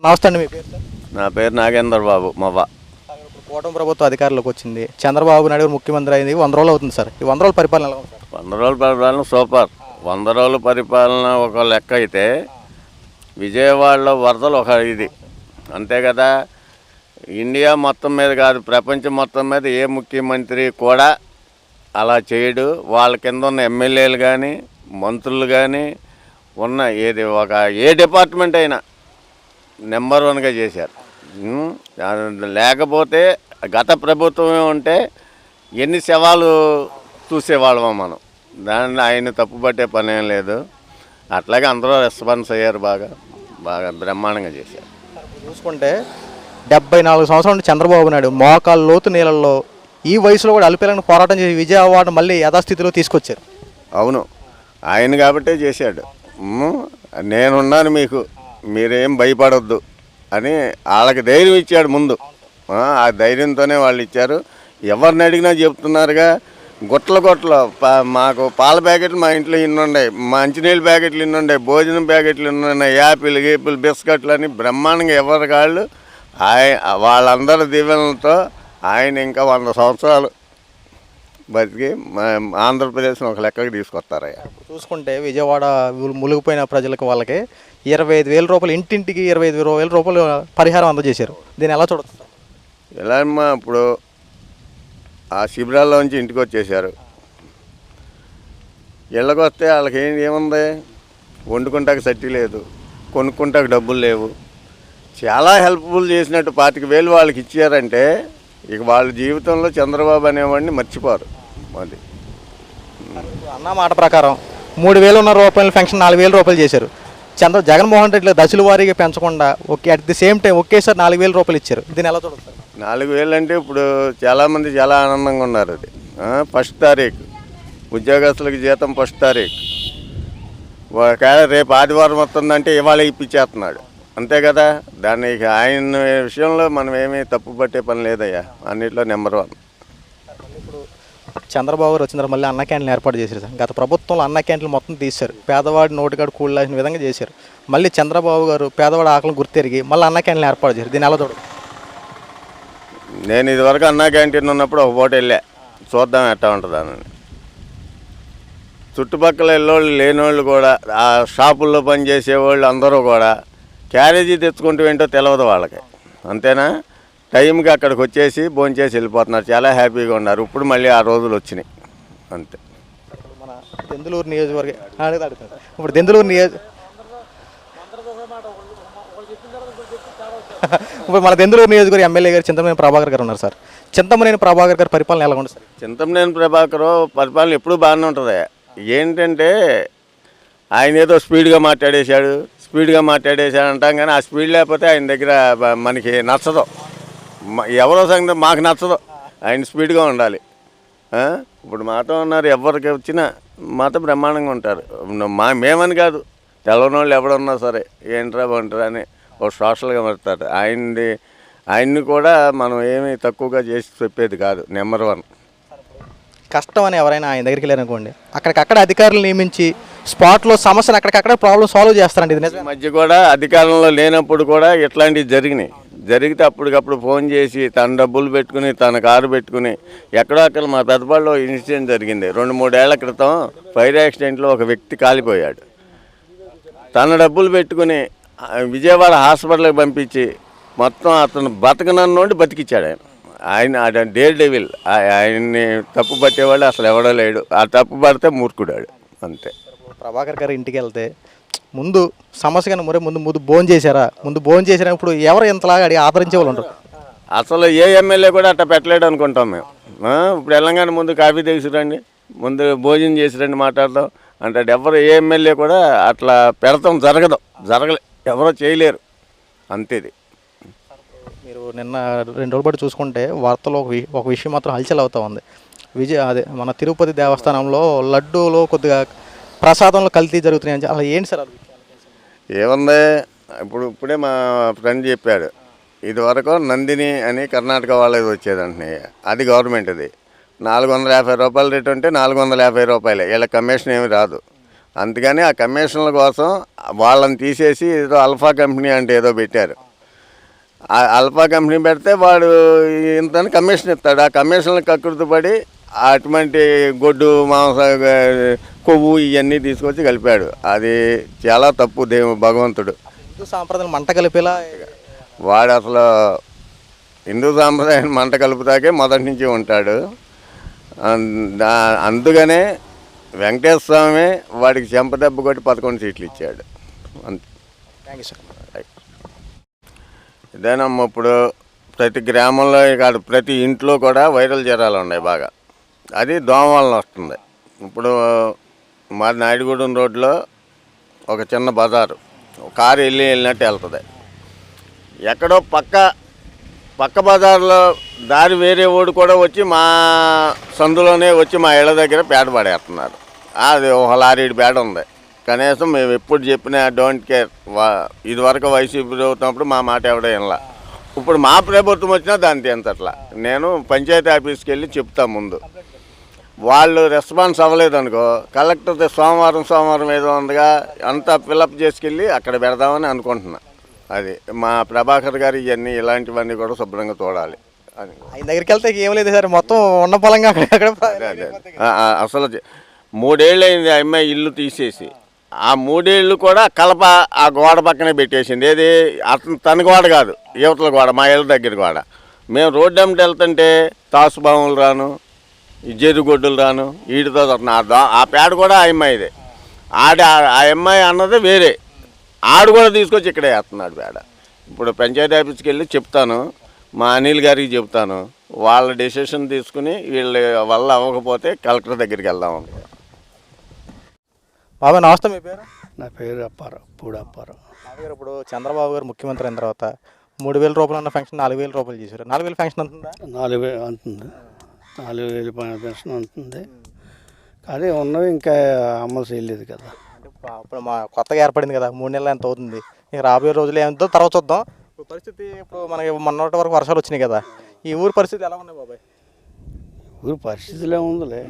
నమస్తే అండి, మీ పేరు సార్? నా పేరు నాగేంద్ర బాబు మవ్వ. ఇప్పుడు కూటమి ప్రభుత్వం అధికారంలోకి వచ్చింది, చంద్రబాబు నాయుడు గారు ముఖ్యమంత్రి అయింది 100 రోజులు అవుతుంది సార్. ఈ 100 రోజుల పరిపాలన ఎలా ఉంది సార్? 100 రోజుల పరిపాలన సూపర్. 100 రోజుల పరిపాలన ఒక లెక్క అయితే విజయవాడలో వరదలు ఒక ఇది అంతే కదా. ఇండియా మొత్తం మీద కాదు, ప్రపంచం మొత్తం మీద ఏ ముఖ్యమంత్రి కూడా అలా చేయడు. వాళ్ళ కింద ఉన్న ఎమ్మెల్యేలు కానీ మంత్రులు కానీ ఉన్న ఏది ఒక ఏ డిపార్ట్మెంట్ అయినా నెంబర్ 1గా చేశారు. లేకపోతే గత ప్రభుత్వమే ఉంటే ఎన్ని శవాలు చూసేవాళ్ళమో మనం. దాన్ని ఆయన తప్పుపట్టే పని ఏం లేదు. అట్లాగే అందరూ రెస్పాన్స్ అయ్యారు, బాగా బ్రహ్మాండంగా చేశారు. చూసుకుంటే 74 సంవత్సరాల నుండి చంద్రబాబు నాయుడు మోకాళ్ళ లోతు నీళ్ళల్లో ఈ వయసులో కూడా అల్పీలను పోరాటం చేసి విజయవాడ మళ్ళీ యథాస్థితిలో తీసుకొచ్చారు. అవును, ఆయన కాబట్టే చేశాడు. నేనున్నాను, మీరేం భయపడొద్దు అని వాళ్ళకి ధైర్యం ఇచ్చాడు ముందు. ఆ ధైర్యంతోనే వాళ్ళు ఇచ్చారు. ఎవరిని అడిగినా చెప్తున్నారుగా. గుట్టలు మాకు పాల ప్యాకెట్లు మా ఇంట్లో ఇన్ని ఉన్నాయి, మంచినీళ్ళ ప్యాకెట్లు ఇన్ని ఉన్నాయి, భోజనం ప్యాకెట్లు ఇన్ని ఉన్నాయి, యాపిల్ గీపిల్ బిస్కెట్లు అని బ్రహ్మాండంగా ఎవరి కాళ్ళు వాళ్ళందరి దీవెనలతో ఆయన ఇంకా 100 సంవత్సరాలు బతికి ఆంధ్రప్రదేశ్ని ఒక లెక్కకి తీసుకొస్తారయ్యా. చూసుకుంటే విజయవాడ మునిగిపోయిన ప్రజలకు వాళ్ళకి 25,000 రూపాయలు, ఇంటింటికి 25,000 రూపాయలు పరిహారం అందజేశారు. దీన్ని ఎలా చూడొచ్చు? ఎలా అమ్మా, ఇప్పుడు ఆ శిబిరాల్లోంచి ఇంటికి వచ్చేసారు. ఇళ్ళకి వస్తే వాళ్ళకి ఏముంది, వండుకుంటాకు సట్టి లేదు, కొనుక్కుంటాకు డబ్బులు లేవు. చాలా హెల్ప్ఫుల్ చేసినట్టు 25,000 వాళ్ళకి ఇచ్చారంటే ఇక వాళ్ళ జీవితంలో చంద్రబాబు అనేవాడిని మర్చిపోరు. అది అన్న మాట ప్రకారం 3,000 ఉన్న రూపాయల పెన్షన్ 4,000 రూపాయలు చేశారు. జగన్మోహన్ రెడ్డి దశల వారీగా పెంచకుండా అట్ ది సేమ్ టైం ఒకేసారి 4,000 రూపాయలు ఇచ్చారు. దీన్ని ఎలా చూడొచ్చు? 4,000 అంటే ఇప్పుడు చాలామంది చాలా ఆనందంగా ఉన్నారు. అది 1వ తారీఖు ఉద్యోగస్తులకి జీతం 1వ తారీఖు. ఒకవేళ రేపు ఆదివారం వస్తుందంటే ఇవాళ ఇప్పించేస్తున్నాడు, అంతే కదా. దాన్ని ఆయన విషయంలో మనం ఏమీ తప్పు పట్టే పని లేదయ్యా, అన్నిట్లో నెంబర్ 1. ఇప్పుడు చంద్రబాబు గారు వచ్చిన తర్వాత మళ్ళీ అన్న క్యాంటీన్లు ఏర్పాటు చేశారు సార్. గత ప్రభుత్వంలో అన్న క్యాంటీన్లు మొత్తం తీశారు, పేదవాడి నోటికాడు కూడలాసిన విధంగా చేశారు. మళ్ళీ చంద్రబాబు గారు పేదవాడి ఆకలిని గుర్తెరిగి మళ్ళీ అన్న క్యాంటీన్లు ఏర్పాటు చేశారు. దీన్ని ఎలా చూడదు? నేను ఇదివరకు అన్న క్యాంటీన్ ఉన్నప్పుడు ఒక పూట వెళ్ళా, చూద్దాం ఎట్టా ఉంటుందని. చుట్టుపక్కల వెళ్ళేవాళ్ళు లేనివాళ్ళు కూడా, ఆ షాపుల్లో పనిచేసేవాళ్ళు అందరూ కూడా క్యారేజీ తెచ్చుకుంటూ ఏంటో తెలియదు వాళ్ళకి, అంతేనా. టైంకి అక్కడికి వచ్చేసి భోంచేసి వెళ్ళిపోతున్నారు, చాలా హ్యాపీగా ఉన్నారు. ఇప్పుడు మళ్ళీ ఆ రోజులు వచ్చినాయి, అంతే. మన దెందులూరు నియోజకవర్గం ఇప్పుడు దెందులూరు ఇప్పుడు మన దెందులూరు నియోజకవర్గం ఎమ్మెల్యే గారు చింతమనేని ప్రభాకర్ గారు ఉన్నారు సార్. చింతమనేని ప్రభాకర్ గారి పరిపాలన ఎలా ఉంటుంది సార్? చింతమనేని ప్రభాకర్ పరిపాలన ఎప్పుడూ బాగానే ఉంటుంది. ఏంటంటే ఆయన ఏదో స్పీడ్గా మాట్లాడేశాడు అంటాం, కానీ ఆ స్పీడ్ లేకపోతే ఆయన దగ్గర మనకి నచ్చదు. ఎవరో సంగతి మాకు నచ్చదు, ఆయన స్పీడ్గా ఉండాలి. ఇప్పుడు మాతో ఉన్నారు, ఎవరికి వచ్చినా మాతో బ్రహ్మాండంగా ఉంటారు. మేమని కాదు, తెలవని వాళ్ళు ఎవడున్నా సరే ఏంట్రా బాగుంటారు అని ఒక సోషల్గా పెడతారు. ఆయన్ని కూడా మనం ఏమీ తక్కువగా చేసి చెప్పేది కాదు, నెంబర్ 1. కష్టం అని ఎవరైనా ఆయన దగ్గరికి వెళ్ళారనుకోండి, అక్కడికక్కడ అధికారులు నియమించి స్పాట్లో సమస్యను అక్కడికక్కడ ప్రాబ్లం సాల్వ్ చేస్తారండి. ఇది నిజం. మధ్య కూడా అధికారంలో లేనప్పుడు కూడా ఇట్లాంటివి జరిగితే అప్పటికప్పుడు ఫోన్ చేసి తన డబ్బులు పెట్టుకుని, తన కారు పెట్టుకుని ఎక్కడో అక్కడ మా పెద్దపాడులో ఇన్సిడెంట్ జరిగింది 2-3 ఏళ్ల క్రితం. ఫైర్ యాక్సిడెంట్లో ఒక వ్యక్తి కాలిపోయాడు. తన డబ్బులు పెట్టుకుని విజయవాడ హాస్పిటల్కి పంపించి మొత్తం అతను బతకనన్నోండి బతికిచ్చాడు ఆయన డేర్ డెవిల్. ఆయన్ని తప్పు పట్టేవాళ్ళు అసలు ఎవడో లేడు. ఆ తప్పు పడితే మూర్ఖుడాడు, అంతే. ప్రభాకర్ గారు ఇంటికి వెళ్తే ముందు సమస్య కానీ ముందు భోజనం చేశారా, ఇప్పుడు ఎవరు ఎంతలాగా అడిగి ఆదరించే వాళ్ళు ఉంటారు. అసలు ఏ ఎమ్మెల్యే కూడా అట్లా పెట్టలేడు అనుకుంటాం మేము. ఇప్పుడు వెళ్ళంగానే ముందు కాఫీ తీసుకురండి, ముందు భోజనం చేసిరండి మాట్లాడదాం అంటాడు. ఎవరు ఏ ఎమ్మెల్యే కూడా అట్లా పెడతాం జరగలే, ఎవరో చేయలేరు, అంతేది. మీరు నిన్న 2 రోజుల పాటు చూసుకుంటే వార్తలో ఒక విషయం మాత్రం హల్చల్ అవుతూ ఉంది. మన తిరుపతి దేవస్థానంలో లడ్డూలో కొద్దిగా ప్రసాదంలో కల్తీ జరుగుతున్నాయి. అలా ఏంటి సార్ అది? ఏముంది, ఇప్పుడే మా ఫ్రెండ్ చెప్పాడు, ఇదివరకు నందిని అని కర్ణాటక వాళ్ళది వచ్చేదంటే అది గవర్నమెంట్ది. 450 రూపాయల రేటు ఉంటే 450 రూపాయలే, వీళ్ళ కమిషన్ ఏమి రాదు. అందుకని ఆ కమిషన్ల కోసం వాళ్ళని తీసేసి ఏదో అల్ఫా కంపెనీ అంటే ఏదో పెట్టారు. ఆ అల్ఫా కంపెనీ పెడితే వాడు ఇంత కమిషన్ ఇస్తాడు. ఆ కమిషన్లు కక్కుర్తి పడి అటువంటి గొడ్డు మాంస కొవ్వు ఇవన్నీ తీసుకొచ్చి కలిపాడు. అది చాలా తప్పు. భగవంతుడు హిందూ సాంప్రదాయం మంట కలిపేలా వాడు అసలు హిందూ సాంప్రదాయం మంట కలుపుతాకే మొదటి నుంచి ఉంటాడు. అందుకనే వెంకటేశ్వర స్వామి వాడికి చెంపదెబ్బ కొట్టి 11 సీట్లు ఇచ్చాడు. అంతే. Thank you sir. ఇదేనమ్మా ఇప్పుడు ప్రతి గ్రామంలో కాదు ప్రతి ఇంట్లో కూడా వైరల్ జ్వరాలు ఉన్నాయి బాగా. అది దోమ వలన వస్తుంది. ఇప్పుడు మా నాయుడుగూడెం రోడ్లో ఒక చిన్న బజారు, కారు వెళ్ళినట్టు వెళ్తుంది. ఎక్కడో పక్క బజార్లో దారి వేరే ఓడి కూడా వచ్చి మా సందులోనే వచ్చి మా ఇళ్ళ దగ్గర పేడ పడేస్తున్నారు. అది ఒక లారీడి పేడ ఉంది. కనీసం మేము ఎప్పుడు చెప్పినా డోంట్ కేర్. ఇదివరకు వైసీపీ ప్రభుత్వం మా మాట ఎవడో వినలా. ఇప్పుడు మా ప్రభుత్వం వచ్చినా దాన్ని తెంచట్లా. నేను పంచాయతీ ఆఫీస్కి వెళ్ళి చెప్తా ముందు. వాళ్ళు రెస్పాన్స్ అవ్వలేదనుకో కలెక్టర్ సోమవారం ఏదో ఉందిగా అంతా ఫిలప్ చేసుకెళ్ళి అక్కడ పెడదామని అనుకుంటున్నా. అది మా ప్రభాకర్ గారు ఇవన్నీ ఇలాంటివన్నీ కూడా శుభ్రంగా చూడాలి అని. ఆయన దగ్గరికి వెళ్తే ఏం లేదు సార్, మొత్తం ఉన్న పొలంగా అక్కడ అదే అసలు 3 ఏళ్ళు అయింది ఆ అమ్మాయి ఇల్లు తీసేసి. ఆ 3 ఏళ్ళు కూడా కలప ఆ గోడ పక్కనే పెట్టేసింది. ఏది అతను తన గోడ కాదు, యువతల గోడ, మా ఇళ్ళ దగ్గర గోడ. మేము రోడ్డు వెంట వెళ్తుంటే తాసుబాములు రాను, ఈ జెరుగొడ్డులు రాను, వీటితో ఆ పేడ కూడా ఆ అమ్మాయిదే. ఆ అమ్మాయి అన్నది వేరే. ఆడు కూడా తీసుకొచ్చి ఇక్కడే వేస్తున్నాడు పేడ. ఇప్పుడు పంచాయతీ ఆఫీస్కి వెళ్ళి చెప్తాను, మా అనిల్ గారికి చెప్తాను. వాళ్ళ డెసిషన్ తీసుకుని వీళ్ళ వల్ల అవ్వకపోతే కలెక్టర్ దగ్గరికి వెళ్దాం. బాబా నమస్తే, మీ పేరు? నా పేరు అప్పారావు, పూడప్పారావు. గారు ఇప్పుడు చంద్రబాబు గారు ముఖ్యమంత్రి అయిన తర్వాత 3,000 రూపాయలు ఉన్న ఫంక్షన్ 4,000 రూపాయలు చేశారు. 4,000 ఫంక్షన్ అంటుందా? 4,000 అంటుంది, 4,000 పెన్షన్ అంటుంది. కానీ ఉన్నవి ఇంకా అమలు చేయలేదు కదా. అంటే ఇప్పుడు మా కొత్తగా ఏర్పడింది కదా, 3 నెలలు ఎంత అవుతుంది, ఇక రాబోయే రోజులు ఏమంతో తర్వాత చూద్దాం. ఇప్పుడు పరిస్థితి ఇప్పుడు మనకి మొన్నటి వరకు వర్షాలు వచ్చినాయి కదా, ఈ ఊరి పరిస్థితి ఎలా ఉన్నాయి బాబాయ్? ఊరు పరిస్థితులే ఉందిలే,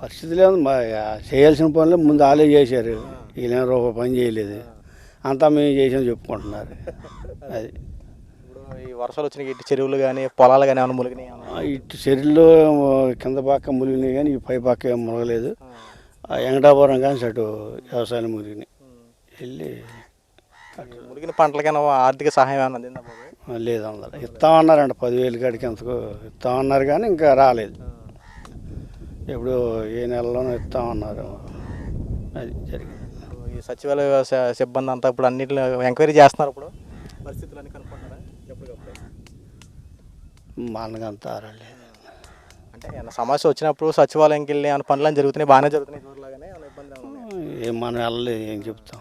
పరిస్థితులే ఉంది. చేయాల్సిన పనులు ముందు వాళ్ళే చేశారు, వీళ్ళేం రూపాయి పని చేయలేదు. అంతా మేము చేసాం చెప్పుకుంటున్నారు. అది ఇప్పుడు ఈ వర్షాలు వచ్చినాయి, ఇటు చెరువులు కానీ పొలాలు కానీ ఏమైనా ములిగినాయి? ఇటు చెరువులో కింద పక్క ములిగినాయి కానీ ఈ పై పక్క ఏం మునగలేదు. వెంకటాపురం కానీ అటు వ్యవసాయం ములిగినాయి. వెళ్ళి ములిగిన పంటలకైనా ఆర్థిక సహాయం ఏమైనా అందిందా బాబాయ్? లేదన్నారు, ఇస్తామన్నారంట 10,000 కాడికి ఎంతకు ఇస్తామన్నారు కానీ ఇంకా రాలేదు. ఎప్పుడు ఏ నెలలోనూ ఇస్తామన్నారు. అది జరిగింది. ఈ సచివాలయ సిబ్బంది అంతా ఇప్పుడు అన్నింటిలో ఎంక్వైరీ చేస్తున్నారు. ఇప్పుడు పరిస్థితులు అన్ని కనుక్కుంటారా ఎప్పటికప్పుడు? మనకంతా రాలేదు. అంటే ఏమైనా సమస్య వచ్చినప్పుడు సచివాలయంకి వెళ్ళి ఏమైనా పనులు జరుగుతున్నాయి, బాగానే జరుగుతున్నాయి, చూడలాగానే ఏమైనా ఇబ్బంది? ఏం మనం వెళ్ళలేదు, ఏం చెప్తాం.